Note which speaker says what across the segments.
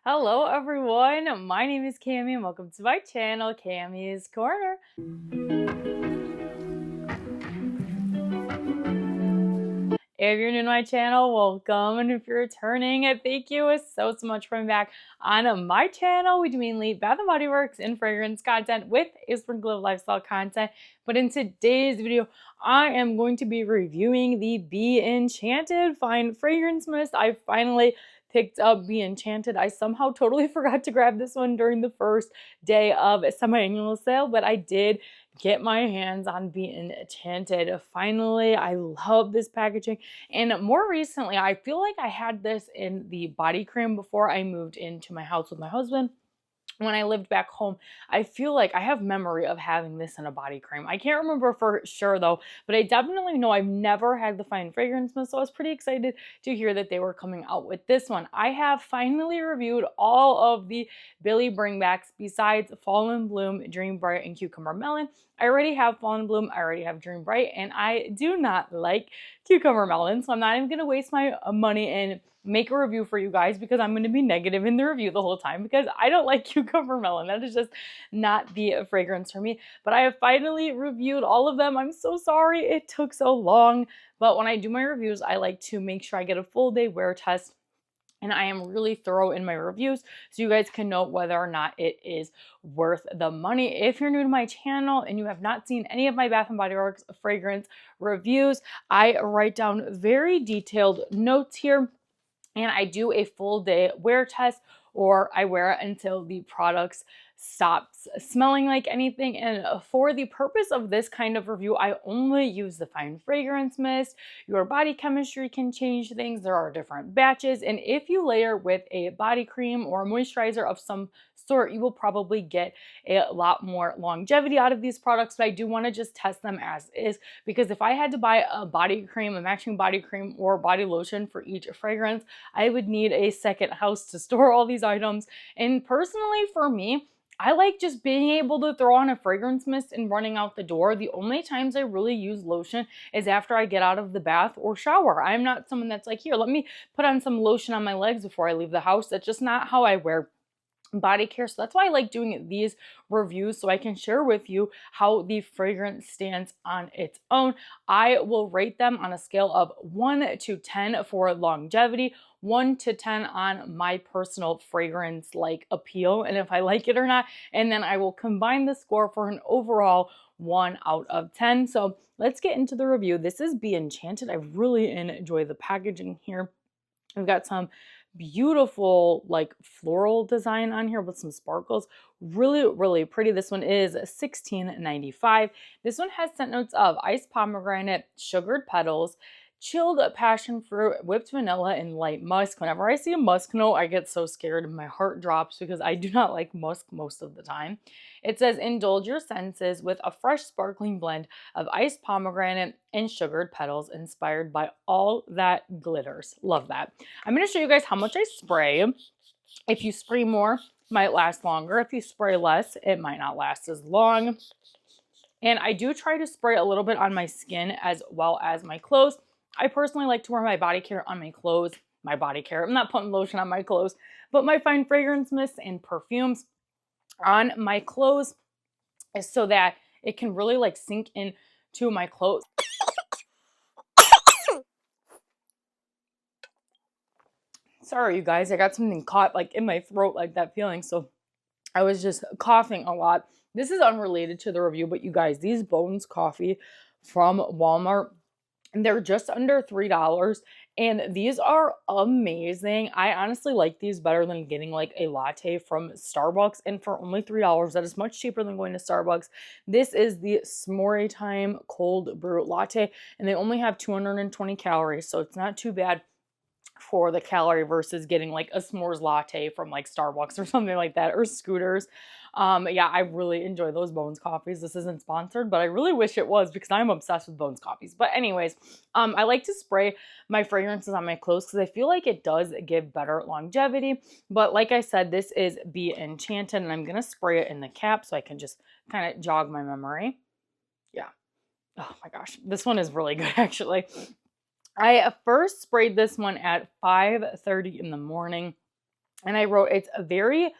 Speaker 1: Hello everyone, my name is Cami and welcome to my channel, Cami's Corner. If you're new to my channel, welcome, and if you're returning, thank you so much for coming back. On my channel, we do mainly Bath & Body Works and fragrance content with a sprinkle of lifestyle content, but in today's video, I am going to be reviewing the Be Enchanted Fine Fragrance Mist. I finally picked up Be Enchanted. I somehow totally forgot to grab this one during the first day of semi-annual sale, but I did get my hands on Be Enchanted. Finally, I love this packaging. And more recently, I feel like I had this in the body cream before I moved into my house with my husband. When I lived back home, I feel like I have memory of having this in a body cream. I can't remember for sure though, but I definitely know I've never had the Fine Fragrance Mist, so I was pretty excited to hear that they were coming out with this one. I have finally reviewed all of the Billy Bringbacks besides Fall and Bloom, Dream Bright, and Cucumber Melon. I already have Fall and Bloom, I already have Dream Bright, and I do not like Cucumber Melon, so I'm not even going to waste my money and make a review for you guys because I'm going to be negative in the review the whole time because I don't like Cucumber Melon. That is just not the fragrance for me. But I have finally reviewed all of them. I'm so sorry it took so long. But when I do my reviews, I like to make sure I get a full day wear test. And I am really thorough in my reviews so you guys can know whether or not it is worth the money. If you're new to my channel and you have not seen any of my Bath & Body Works fragrance reviews, I write down very detailed notes here. And I do a full day wear test, or I wear it until the products stops smelling like anything. And for the purpose of this kind of review, I only use the Fine Fragrance Mist. Your body chemistry can change things. There are different batches. And if you layer with a body cream or a moisturizer of some sort, you will probably get a lot more longevity out of these products. But I do want to just test them as is, because if I had to buy a body cream, a matching body cream or body lotion for each fragrance, I would need a second house to store all these items. And personally, for me, I like just being able to throw on a fragrance mist and running out the door. The only times I really use lotion is after I get out of the bath or shower. I'm not someone that's like, here, let me put on some lotion on my legs before I leave the house. That's just not how I wear body care. So that's why I like doing these reviews, so I can share with you how the fragrance stands on its own. I will rate them on a scale of 1 to 10 for longevity, 1 to 10 on my personal fragrance like appeal and if I like it or not, and then I will combine the score for an overall 1 out of 10. So let's get into the review. This is Be Enchanted. I really enjoy the packaging here. We've got some beautiful like floral design on here with some sparkles. Really pretty. This one is $16.95. This one has scent notes of iced pomegranate, sugared petals, chilled passion fruit, whipped vanilla, and light musk. Whenever I see a musk note, I get so scared and my heart drops because I do not like musk most of the time. It says, indulge your senses with a fresh sparkling blend of iced pomegranate and sugared petals inspired by all that glitters. Love that. I'm going to show you guys how much I spray. If you spray more, it might last longer. If you spray less, it might not last as long. And I do try to spray a little bit on my skin as well as my clothes. I personally like to wear my body care on my clothes. My body care. I'm not putting lotion on my clothes, but my Fine Fragrance Mists and perfumes on my clothes is so that it can really like sink into my clothes. Sorry, you guys, I got something caught like in my throat, like that feeling. So I was just coughing a lot. This is unrelated to the review, but you guys, these Bones coffee from Walmart, they're just under $3 and these are amazing. I honestly like these better than getting like a latte from Starbucks, and for only $3, that is much cheaper than going to Starbucks. This is the S'more Time Cold Brew Latte and they only have 220 calories, so it's not too bad for the calorie versus getting like a s'mores latte from like Starbucks or something like that, or Scooters. Yeah, I really enjoy those Bones coffees. This isn't sponsored, but I really wish it was because I'm obsessed with Bones coffees. But anyways, I like to spray my fragrances on my clothes because I feel like it does give better longevity. But like I said, this is Be Enchanted and I'm going to spray it in the cap so I can just kind of jog my memory. Yeah. Oh my gosh, this one is really good actually. I first sprayed this one at 5:30 in the morning. And I wrote, it's very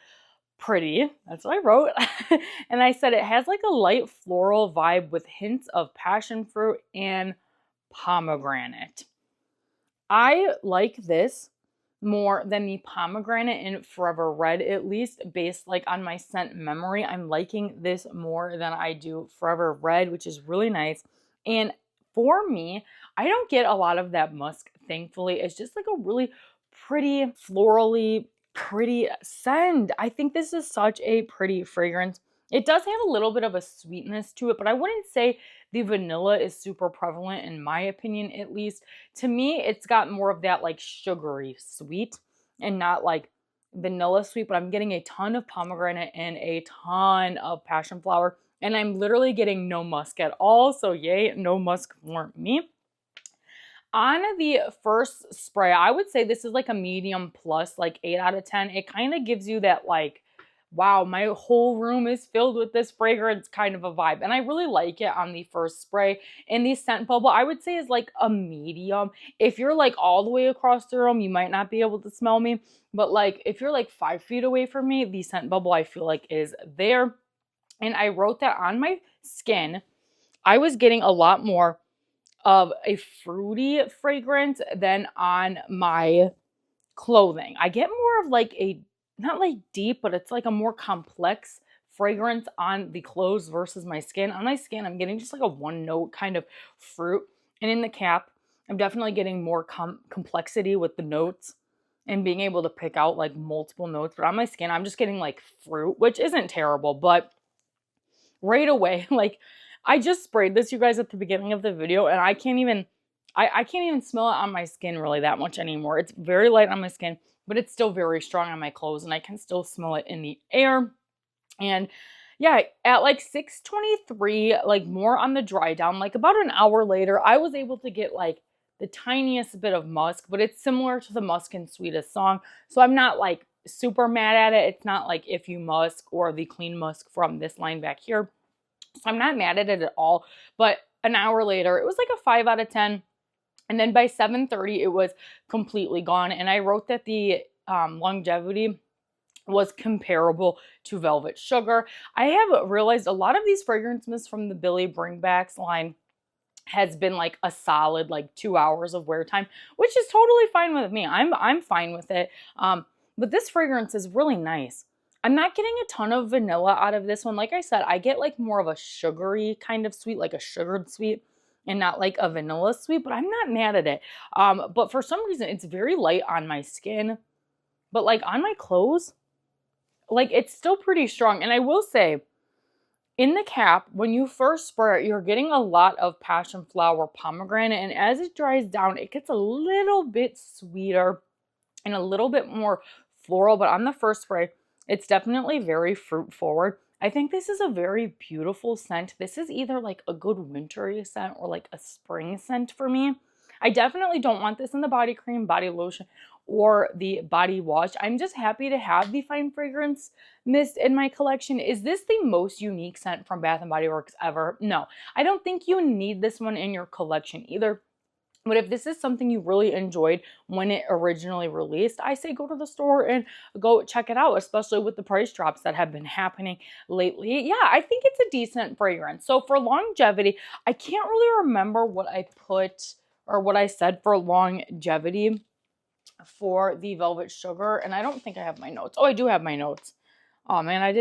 Speaker 1: pretty. That's what I wrote. And I said, it has like a light floral vibe with hints of passion fruit and pomegranate. I like this more than the pomegranate in Forever Red, at least based like on my scent memory. I'm liking this more than I do Forever Red, which is really nice. And for me, I don't get a lot of that musk, thankfully. It's just like a really pretty, florally, pretty scent. I think this is such a pretty fragrance. It does have a little bit of a sweetness to it, but I wouldn't say the vanilla is super prevalent in my opinion, at least. To me, it's got more of that like sugary sweet and not like vanilla sweet, but I'm getting a ton of pomegranate and a ton of passion flower, and I'm literally getting no musk at all. So yay, no musk for me. On the first spray, I would say this is like a medium plus, like 8 out of 10. It kind of gives you that like, wow, my whole room is filled with this fragrance kind of a vibe. And I really like it on the first spray. And the scent bubble, I would say is like a medium. If you're like all the way across the room, you might not be able to smell me. But like if you're like 5 feet away from me, the scent bubble I feel like is there. And I wrote that on my skin. I was getting a lot more of a fruity fragrance than on my clothing. I get more of like a, not like deep, but it's like a more complex fragrance on the clothes versus my skin. On my skin, I'm getting just like a one note kind of fruit. And in the cap, I'm definitely getting more complexity with the notes and being able to pick out like multiple notes. But on my skin, I'm just getting like fruit, which isn't terrible, but right away, like I just sprayed this, you guys, at the beginning of the video, and I can't even smell it on my skin really that much anymore. It's very light on my skin, but it's still very strong on my clothes, and I can still smell it in the air. And yeah, at like 6:23, like more on the dry down, like about an hour later, I was able to get like the tiniest bit of musk, but it's similar to the Musk and Sweetest song. So I'm not like super mad at it. It's not like If You Musk or the Clean Musk from this line back here. So I'm not mad at it at all. But an hour later, it was like a 5 out of 10. And then by 7:30, it was completely gone. And I wrote that the longevity was comparable to Velvet Sugar. I have realized a lot of these fragrances from the Billy Bringbacks line has been like a solid like 2 hours of wear time, which is totally fine with me. I'm fine with it. But this fragrance is really nice. I'm not getting a ton of vanilla out of this one. Like I said, I get like more of a sugary kind of sweet, like a sugared sweet, and not like a vanilla sweet, but I'm not mad at it. But for some reason, it's very light on my skin, but like on my clothes, like it's still pretty strong. And I will say, in the cap, when you first spray it, you're getting a lot of passion flower pomegranate, and as it dries down, it gets a little bit sweeter and a little bit more floral, but on the first spray, it's definitely very fruit forward. I think this is a very beautiful scent. This is either like a good wintry scent or like a spring scent for me. I definitely don't want this in the body cream, body lotion, or the body wash. I'm just happy to have the Fine Fragrance Mist in my collection. Is this the most unique scent from Bath & Body Works ever? No, I don't think you need this one in your collection either. But if this is something you really enjoyed when it originally released, I say go to the store and go check it out, especially with the price drops that have been happening lately. Yeah, I think it's a decent fragrance. So for longevity, I can't really remember what I put or what I said for longevity for the Velvet Sugar, and I don't think I have my notes. Oh, I do have my notes. Oh man, I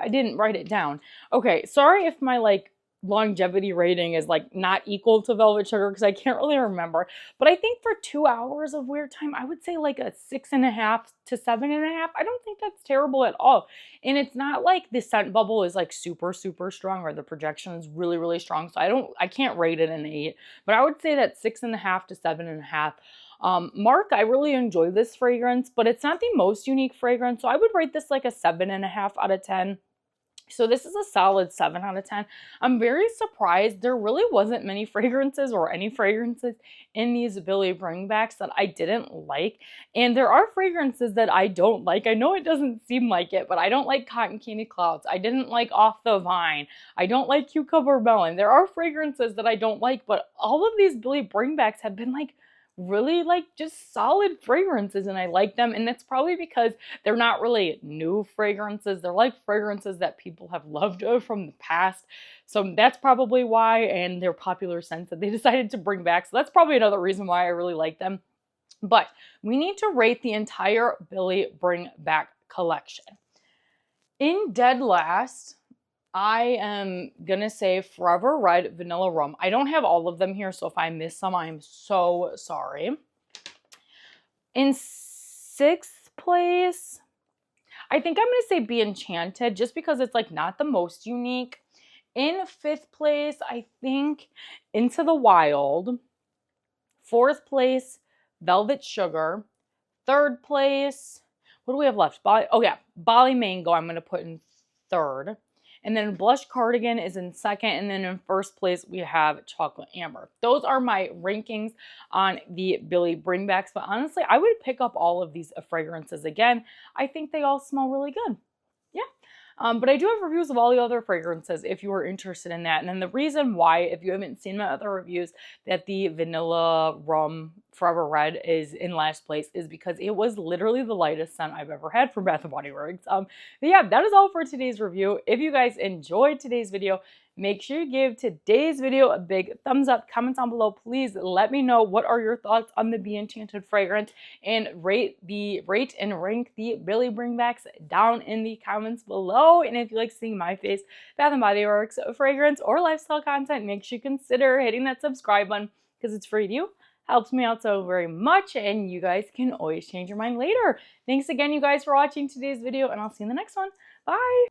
Speaker 1: didn't write it down. Okay, sorry if my like longevity rating is like not equal to Velvet Sugar because I can't really remember. But I think for 2 hours of wear time, I would say like a 6.5 to 7.5. I don't think that's terrible at all. And it's not like the scent bubble is like super, super strong or the projection is really, really strong. So I can't rate it an 8, but I would say that 6.5 to 7.5. Mark, I really enjoy this fragrance, but it's not the most unique fragrance. So I would rate this like a 7.5 out of 10. So this is a solid 7 out of 10. I'm very surprised. There really wasn't many fragrances or any fragrances in these Billy Bringbacks that I didn't like. And there are fragrances that I don't like. I know it doesn't seem like it, but I don't like Cotton Candy Clouds. I didn't like Off the Vine. I don't like Cucumber Melon. There are fragrances that I don't like, but all of these Billy Bringbacks have been like really like just solid fragrances, and I like them. And that's probably because they're not really new fragrances. They're like fragrances that people have loved from the past. So that's probably why, and they're popular scents that they decided to bring back. So that's probably another reason why I really like them. But we need to rate the entire Billy Bring Back collection. In dead last, I am gonna say Forever Red Vanilla Rum. I don't have all of them here, so if I miss some, I'm so sorry. In sixth place, I think I'm gonna say Be Enchanted, just because it's like not the most unique. In fifth place, I think Into the Wild. Fourth place, Velvet Sugar. Third place, what do we have left? Bali Mango I'm going to put in third. And then Blush Cardigan is in second. And then in first place, we have Chocolate Amber. Those are my rankings on the Billy Bringbacks. But honestly, I would pick up all of these fragrances again. I think they all smell really good. Yeah. But I do have reviews of all the other fragrances if you are interested in that. And then the reason why, if you haven't seen my other reviews, that the Vanilla Rum Forever Red is in last place is because it was literally the lightest scent I've ever had from Bath & Body Works. But yeah, that is all for today's review. If you guys enjoyed today's video, make sure you give today's video a big thumbs up. Comment down below. Please let me know what are your thoughts on the Be Enchanted fragrance, and rate and rank the Billy Bringbacks down in the comments below. And if you like seeing my face, Bath & Body Works fragrance or lifestyle content, make sure you consider hitting that subscribe button because it's free to you. Helps me out so very much, and you guys can always change your mind later. Thanks again, you guys, for watching today's video, and I'll see you in the next one. Bye!